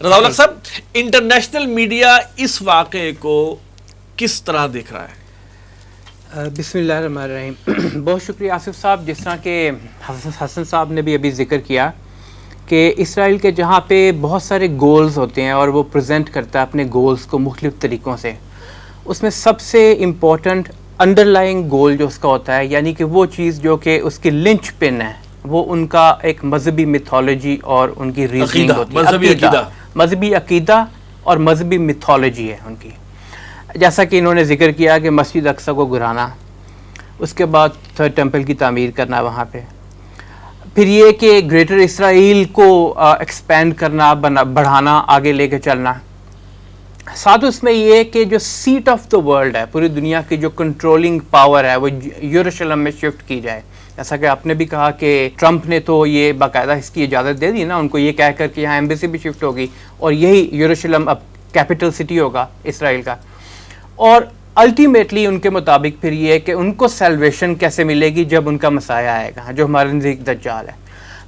رضا الحق صاحب، international media اس واقعے کو کس طرح دیکھ رہا ہے؟ بسم اللہ الرحمن الرحیم. بہت شکریہ آصف صاحب. جس طرح کہ حسن صاحب نے بھی ابھی ذکر کیا کہ اسرائیل کے جہاں پہ بہت سارے گولز ہوتے ہیں اور وہ پریزنٹ کرتا ہے اپنے گولز کو مختلف طریقوں سے، اس میں سب سے امپورٹنٹ انڈر لائنگ گول جو اس کا ہوتا ہے، یعنی کہ وہ چیز جو کہ اس کی لنچ پن ہے، وہ ان کا ایک مذہبی میتھولوجی اور ان کی ریزننگ ہوتی ہے. مذہبی عقیدہ اور مذہبی میتھولوجی ہے ان کی. جیسا کہ انہوں نے ذکر کیا کہ مسجد اقصی کو گرانا، اس کے بعد تھرڈ ٹیمپل کی تعمیر کرنا وہاں پہ، پھر یہ کہ گریٹر اسرائیل کو ایکسپینڈ کرنا، بڑھانا، آگے لے کے چلنا. ساتھ اس میں یہ کہ جو سیٹ آف دا ورلڈ ہے، پوری دنیا کی جو کنٹرولنگ پاور ہے، وہ یروشلم میں شفٹ کی جائے. جیسا کہ آپ نے بھی کہا کہ ٹرمپ نے تو یہ باقاعدہ اس کی اجازت دے دی نا ان کو، یہ کہہ کر کہ یہاں ایمبیسی بھی شفٹ ہوگی اور یہی یروشلم اب کیپٹل سٹی ہوگا اسرائیل کا. اور الٹیمیٹلی ان کے مطابق پھر یہ کہ ان کو سیلویشن کیسے ملے گی جب ان کا مسیح آئے گا جو ہمارے نزدیک دجال ہے.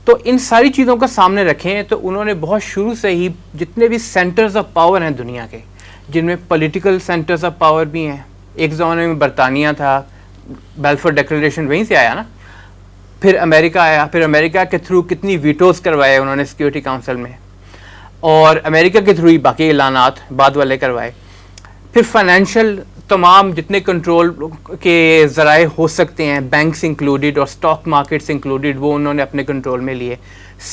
تو ان ساری چیزوں کو سامنے رکھیں تو انہوں نے بہت شروع سے ہی جتنے بھی سینٹرز آف پاور ہیں دنیا کے، جن میں پولیٹیکل سینٹرز آف پاور بھی ہیں، ایک زمانے میں برطانیہ تھا، بیلفور ڈیکلریشن وہیں سے آیا نا، پھر امریکہ آیا، پھر امریکہ کے تھرو کتنی ویٹوز کروائے انہوں نے سیکیورٹی کاؤنسل میں، اور امریکہ کے تھرو ہی باقی اعلانات بعد والے کروائے. پھر فائنینشیل تمام جتنے کنٹرول کے ذرائع ہو سکتے ہیں، بینکس انکلوڈیڈ اور اسٹاک مارکیٹس انکلوڈیڈ، وہ انہوں نے اپنے کنٹرول میں لیے.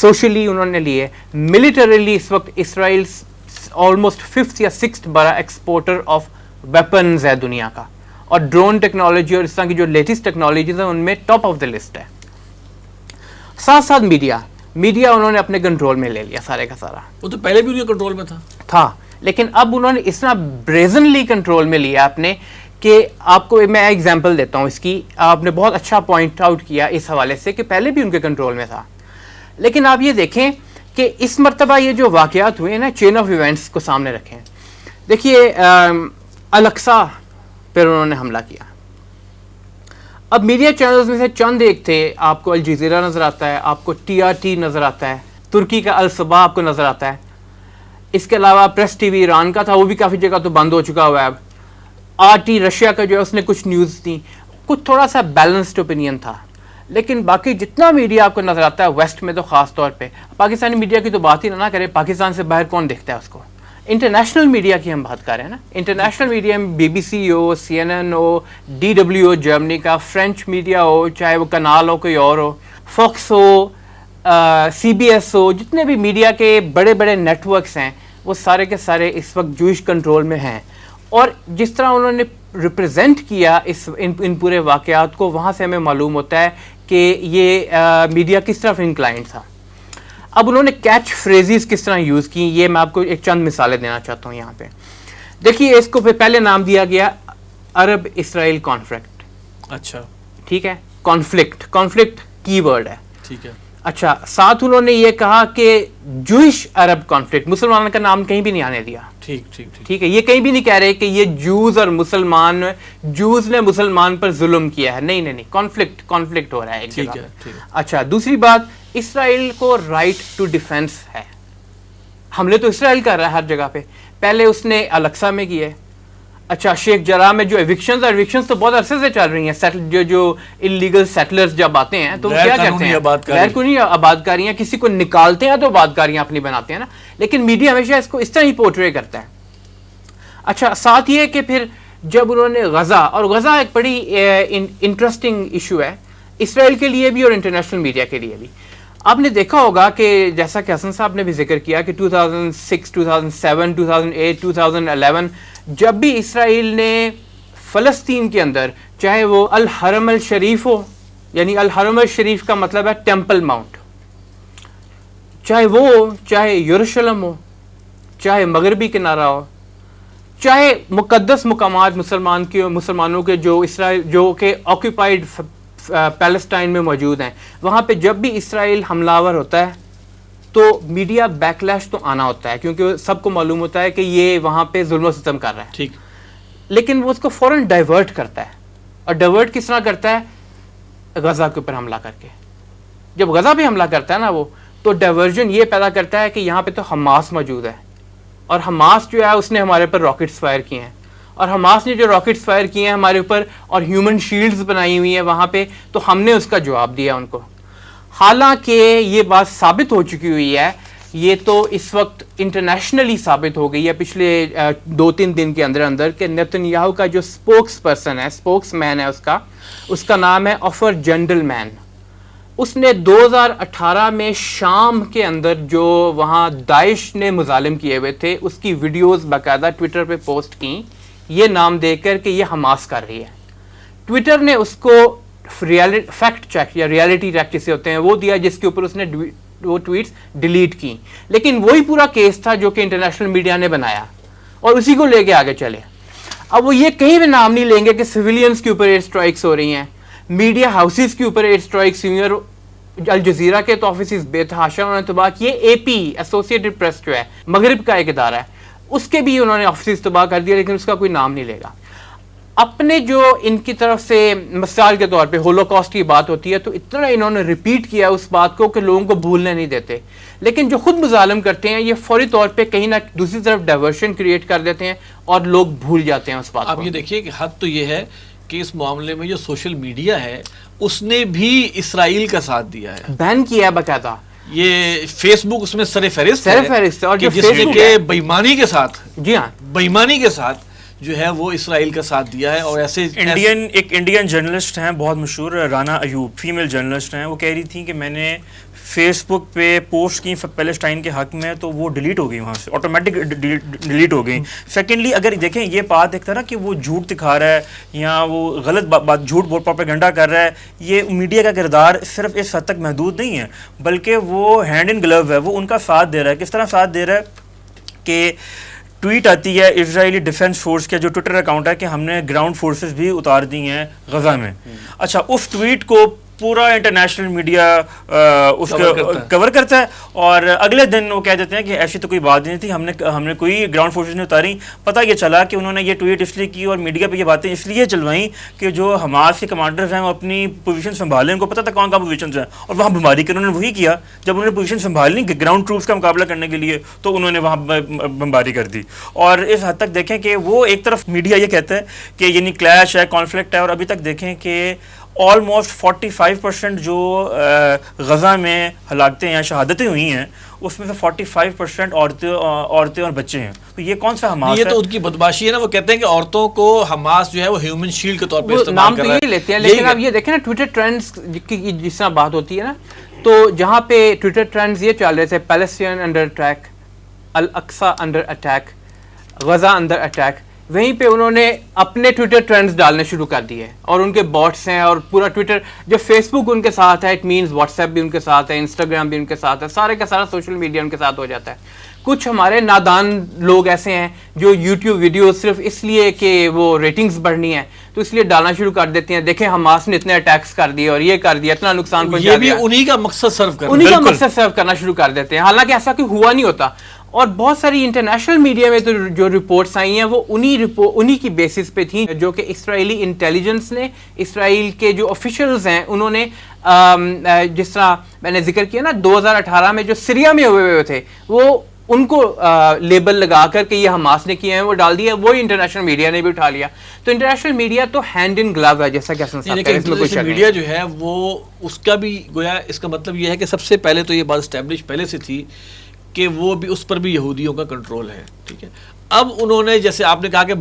سوشلی انہوں نے لیے. ملٹریلی اس وقت اسرائیل آلموسٹ 5th یا 6th بڑا ایکسپورٹر آف ویپنز ہے دنیا کا، اور ڈرون ٹیکنالوجی اور اس طرح کی جو لیٹسٹ ٹیکنالوجیز ہیں ان میں ٹاپ آف دا لسٹ ہے. ساتھ ساتھ میڈیا انہوں نے اپنے کنٹرول میں لے لیا سارے کا سارا. وہ تو پہلے بھی ان کے کنٹرول میں تھا، لیکن اب انہوں نے اس طرح بریزنلی کنٹرول میں لیا اپنے کہ آپ کو میں ایگزامپل دیتا ہوں اس کی. آپ نے بہت اچھا پوائنٹ آؤٹ کیا اس حوالے سے کہ پہلے بھی ان کے کنٹرول میں تھا، لیکن آپ یہ دیکھیں کہ اس مرتبہ یہ جو واقعات ہوئے نا، چین آف ایونٹس کو سامنے رکھیں. دیکھیے الاقصی پر انہوں نے حملہ کیا. اب میڈیا چینلز میں سے چند ایک تھے، آپ کو الجزیرہ نظر آتا ہے، آپ کو TRT نظر آتا ہے، ترکی کا الصباح آپ کو نظر آتا ہے. اس کے علاوہ پریس ٹی وی ایران کا تھا، وہ بھی کافی جگہ تو بند ہو چکا ہوا ہے. اب RT رشیا کا جو ہے اس نے کچھ نیوز تھی، کچھ تھوڑا سا بیلنسڈ اوپینین تھا. لیکن باقی جتنا میڈیا آپ کو نظر آتا ہے ویسٹ میں تو خاص طور پہ، پاکستانی میڈیا کی تو بات ہی نہ کرے، پاکستان سے باہر کون دیکھتا ہے اس کو. انٹرنیشنل میڈیا کی ہم بات کر رہے ہیں نا. انٹرنیشنل میڈیا میں BBC ہو، CNN ہو، DW ہو جرمنی کا، فرینچ میڈیا ہو، چاہے وہ کنال ہو کوئی اور ہو، فاکس ہو، CBS ہو، جتنے بھی میڈیا کے بڑے بڑے نیٹ ورکس ہیں وہ سارے کے سارے اس وقت جوئش کنٹرول میں ہیں. اور جس طرح انہوں نے ریپرزینٹ کیا ان پورے واقعات کو، وہاں سے ہمیں معلوم ہوتا ہے کہ یہ میڈیا کس طرف انکلائنڈ تھا. اب انہوں نے کیچ فریزز کس طرح یوز کی، یہ میں آپ کو ایک چند مثالیں دینا چاہتا ہوں یہاں پہ. دیکھیے اس کو پہلے نام دیا گیا عرب اسرائیل کانفلکٹ. اچھا ٹھیک ہے، کانفلکٹ کی ورڈ ہے. ٹھیک ہے. اچھا، ساتھ انہوں نے یہ کہا کہ جوئش عرب کانفلکٹ، مسلمانوں کا نام کہیں بھی نہیں آنے دیا. ٹھیک ہے، یہ کہیں بھی نہیں کہہ رہے کہ یہ جوز اور مسلمان، جوز نے مسلمان پر ظلم کیا ہے. نہیں، کانفلکٹ ہو رہا ہے ایک جگہ. اچھا، دوسری بات، اسرائیل کو رائٹ ٹو ڈیفینس ہے. حملے تو اسرائیل کر رہا ہے ہر جگہ پہ. پہلے اس نے الاقصی میں کیے. اچھا، شیخ جراح میں جو ایوکشنز تو بہت عرصے سے چل رہی ہیں، جو انلیگل سیٹلرز جب آتے ہیں تو وہ کیا کرتے ہیں، غیر قانونی آبادکاریاں، کسی کو نکالتے ہیں تو آبادکاریاں اپنی بناتے ہیں نا. لیکن میڈیا ہمیشہ اس کو اس طرح ہی پورٹرے کرتا ہے. اچھا، ساتھ یہ کہ پھر جب انہوں نے غزہ ایک بڑی انٹرسٹنگ ایشو ہے اسرائیل کے لیے بھی اور انٹرنیشنل میڈیا کے لیے بھی. آپ نے دیکھا ہوگا کہ جیسا کہ حسن صاحب نے بھی ذکر کیا کہ 2006، 2007، 2008، 2011 جب بھی اسرائیل نے فلسطین کے اندر، چاہے وہ الحرم الشریف ہو، یعنی الحرم الشریف کا مطلب ہے ٹیمپل ماؤنٹ، چاہے وہ ہو، چاہے یروشلم ہو، چاہے مغربی کنارہ ہو، چاہے مقدس مقامات مسلمانوں کے جو کہ آکوپائڈ پیلسٹائن میں موجود ہیں، وہاں پہ جب بھی اسرائیل حملہ آور ہوتا ہے تو میڈیا بیکلیش تو آنا ہوتا ہے، کیونکہ سب کو معلوم ہوتا ہے کہ یہ وہاں پہ ظلم و ستم کر رہا ہے. ٹھیک، لیکن وہ اس کو فوراً ڈائیورٹ کرتا ہے. اور ڈائیورٹ کس طرح کرتا ہے؟ غزہ کے اوپر حملہ کر کے. جب غزہ پہ حملہ کرتا ہے نا وہ، تو ڈائیورژن یہ پیدا کرتا ہے کہ یہاں پہ تو حماس موجود ہے، اور حماس جو ہے اس نے ہمارے پر راکٹس فائر کیے ہیں، اور حماس نے جو راکٹس فائر کیے ہیں ہمارے اوپر اور ہیومن شیلڈز بنائی ہوئی ہیں وہاں پہ، تو ہم نے اس کا جواب دیا ان کو. حالانکہ یہ بات ثابت ہو چکی ہوئی ہے، یہ تو اس وقت انٹرنیشنلی ثابت ہو گئی ہے پچھلے 2-3 دن کے اندر اندر کہ نیتن یاہو کا جو اسپوکس پرسن ہے، اسپوکس مین ہے اس کا نام ہے آفر جنڈل مین. اس نے 2018 میں شام کے اندر جو وہاں داعش نے مظالم کیے ہوئے تھے اس کی ویڈیوز باقاعدہ ٹویٹر پہ پوسٹ کی، یہ نام دے کر کہ یہ حماس کر رہی ہے. ٹویٹر نے اس کو فیکٹ چیک یا ریالٹی چیک جسے ہوتے ہیں وہ دیا، جس کے اوپر اس نے وہ ٹویٹس ڈیلیٹ کی. لیکن وہی پورا کیس تھا جو کہ انٹرنیشنل میڈیا نے بنایا اور اسی کو لے کے آگے چلے. اب وہ یہ کہیں بھی نام نہیں لیں گے کہ سویلینز کے اوپر ایئر اسٹرائکس ہو رہی ہیں، میڈیا ہاؤسز کے اوپر ایئر اسٹرائکس ہوئی ہیں، اور الجزیرہ کے تو آفیسز بے تحاشا انہوں نے تباہ کیے. اے پی ایسوسیٹڈ پریس جو ہے مغرب کا ایک ادارہ ہے، اس کے بھی انہوں نے آفیسز تباہ کر دیا، لیکن اس کا کوئی نام نہیں لے گا. اپنے جو ان کی طرف سے مثال کے طور پہ ہولوکاسٹ کی بات ہوتی ہے تو اتنا انہوں نے ریپیٹ کیا اس بات کو کہ لوگوں کو بھولنے نہیں دیتے، لیکن جو خود مظالم کرتے ہیں یہ فوری طور پہ کہیں نہ دوسری طرف ڈائیورشن کریٹ کر دیتے ہیں اور لوگ بھول جاتے ہیں اس بات کو. آپ یہ دیکھیے کہ حد تو یہ ہے کہ اس معاملے میں جو سوشل میڈیا ہے اس نے بھی اسرائیل کا ساتھ دیا ہے، بین کیا ہے باقاعدہ. یہ فیس بک اس میں سر فہرست ہے اور جو جس نے کہ بےایمانی کے ساتھ، جی ہاں بےایمانی کے ساتھ جو ہے وہ اسرائیل کا ساتھ دیا ہے. اور ایسے ایک انڈین جرنلسٹ ہیں بہت مشہور، رانا ایوب، فیمیل جرنلسٹ ہیں، وہ کہہ رہی تھیں کہ میں نے فیس بک پہ پوسٹ کی پیلسٹائن کے حق میں تو وہ ڈیلیٹ ہو گئی، وہاں سے آٹومیٹک ڈیلیٹ ہو گئی. سیکنڈلی اگر دیکھیں یہ بات ایک طرح کہ وہ جھوٹ دکھا رہا ہے یا وہ غلط بات جھوٹ پروپیگنڈا کر رہا ہے، یہ میڈیا کا کردار صرف اس حد تک محدود نہیں ہے بلکہ وہ ہینڈ ان گلو ہے، وہ ان کا ساتھ دے رہا ہے. کس طرح ساتھ دے رہا ہے کہ ٹویٹ آتی ہے اسرائیلی ڈیفنس فورس کا جو ٹویٹر اکاؤنٹ ہے کہ ہم نے گراؤنڈ فورسز بھی اتار دی ہیں غزہ میں. اچھا، اس ٹویٹ کو پورا انٹرنیشنل میڈیا اس کو کور کرتا ہے اور اگلے دن وہ کہہ دیتے ہیں کہ ایسی تو کوئی بات نہیں تھی، ہم نے کوئی گراؤنڈ فورسز نہیں اتاری. پتہ یہ چلا کہ انہوں نے یہ ٹویٹ اس لیے کی اور میڈیا پہ یہ باتیں اس لیے چلوائیں کہ جو حماس کے کمانڈرز ہیں وہ اپنی پوزیشن سنبھالیں، ان کو پتہ تھا کون کہاں پوزیشنز ہیں، اور وہاں بمباری کی انہوں نے وہی کیا. جب انہوں نے پوزیشن سنبھالنی گراؤنڈ ٹروپس کا مقابلہ کرنے کے لیے تو انہوں نے وہاں بمباری کر دی. اور اس حد تک دیکھیں کہ وہ ایک طرف میڈیا یہ کہتا ہے کہ یعنی کلیش ہے، کانفلکٹ ہے، اور ابھی تک دیکھیں کہ آلموسٹ 45% جو غزہ میں ہلاکتیں یا شہادتیں ہوئی ہیں اس میں سے 45% عورتیں اور بچے ہیں. تو یہ کون سا حماس ہے؟ یہ تو ان کی بدماشی ہے نا، وہ کہتے ہیں کہ عورتوں کو حماس جو ہے وہ ہیومن شیلڈ کے طور پہ استعمال کر رہا ہے. نام تو یہ لیتے ہیں، لیکن اب یہ دیکھیں نا ٹویٹر ٹرینڈز کی جس طرح بات ہوتی ہے نا، تو جہاں پہ ٹویٹر ٹرینڈز یہ چل رہے تھے پیلسٹین انڈر اٹیک، الاقصی انڈر اٹیک، غزہ انڈر اٹیک، وہیں پہ انہوں نے اپنے ٹویٹر ٹرینڈز ڈالنے شروع کر دیے اور ان کے باٹس ہیں اور پورا ٹویٹر جو فیس بک ان کے ساتھ ہے، اٹ مینز واٹس ایپ بھی ان کے ساتھ ہے، انسٹاگرام بھی ان کے ساتھ ہے، سارے کا سارا سوشل میڈیا ان کے ساتھ ہو جاتا ہے. کچھ ہمارے نادان لوگ ایسے ہیں جو یوٹیوب ویڈیوز صرف اس لیے کہ وہ ریٹنگز بڑھنی ہے تو اس لیے ڈالنا شروع کر دیتے ہیں، دیکھیں حماس نے اتنے اٹیکس کر دیے اور یہ کر دیا، اتنا نقصان پہنچا دیا. یہ بھی انہی کا مقصد سرو کرنا، انہی کا مقصد سرو کرنا شروع کر دیتے ہیں، حالانکہ ایسا کوئی ہوا نہیں ہوتا. اور بہت ساری انٹرنیشنل میڈیا میں تو جو رپورٹس آئی ہیں وہ انہی کی بیسس پہ تھیں جو کہ اسرائیلی انٹیلیجنس نے، اسرائیل کے جو آفیشلز ہیں انہوں نے جس طرح میں نے ذکر کیا نا 2018 میں جو سیریا میں ہوئے تھے وہ ان کو لیبل لگا کر کہ یہ حماس نے کیے ہیں وہ ڈال دیا، وہی انٹرنیشنل میڈیا نے بھی اٹھا لیا. تو انٹرنیشنل میڈیا تو ہینڈ ان گلو ہے، جیسا کہ حسن صاحب کہہ رہے ہیں، اس میں کوئی شک نہیں. میڈیا جو ہے وہ اس کا بھی گویا اس کا مطلب یہ ہے کہ سب سے پہلے تو یہ بات اسٹیبلش پہلے سے تھی کہ وہ بھی اس پر بھی یہودیوں کا کنٹرول ہے. ٹھیک ہے، اب انہوں نے جیسے آپ نے کہا کہ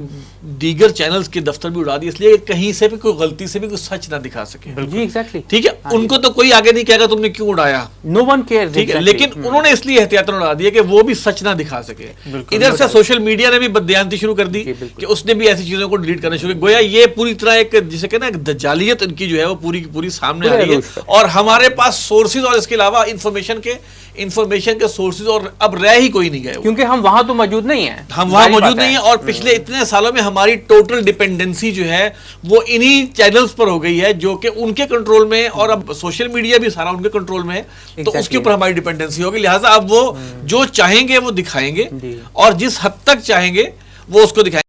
دیگر چینلز کے دفتر بھی اڑا دی اس لیے کہ کہیں سے بھی کوئی غلطی سے بھی کوئی سچ نہ دکھا سکے. جی ایگزیکٹلی، ٹھیک ہے، ان کو تو کوئی آگے نہیں کہے گا تم نے کیوں اڑایا، نو ون کیئرز. ٹھیک ہے، لیکن انہوں نے اس لیے احتیاطاً اڑا دیا کہ وہ بھی سچ نہ دکھا سکے. ادھر سے سوشل میڈیا نے بھی بددیانتی شروع کر دی کہ اس نے بھی ایسی چیزوں کو ڈیلیٹ کرنا شروع کیا. گویا یہ پوری طرح ایک جسے کہنا ایک دجالیت ان کی جو ہے وہ پوری کی پوری سامنے آ رہی ہے. اور ہمارے پاس سورسز اور اس کے علاوہ انفارمیشن کے سورسز اور اب رہ ہی کوئی نہیں گئے، کیونکہ ہم وہاں تو موجود نہیں ہیں، ہم وہاں موجود نہیں ہیں. اور پچھلے اتنے سالوں میں ہماری ٹوٹل ڈیپینڈنسی جو ہے وہ انہی چینلز پر ہو گئی ہے جو کہ ان کے کنٹرول میں، اور اب سوشل میڈیا بھی سارا ان کے کنٹرول میں ہے، تو اس کے اوپر ہماری ڈیپینڈنسی ہوگی. لہٰذا اب وہ جو چاہیں گے وہ دکھائیں گے اور جس حد تک چاہیں گے وہ اس کو دکھائیں گے.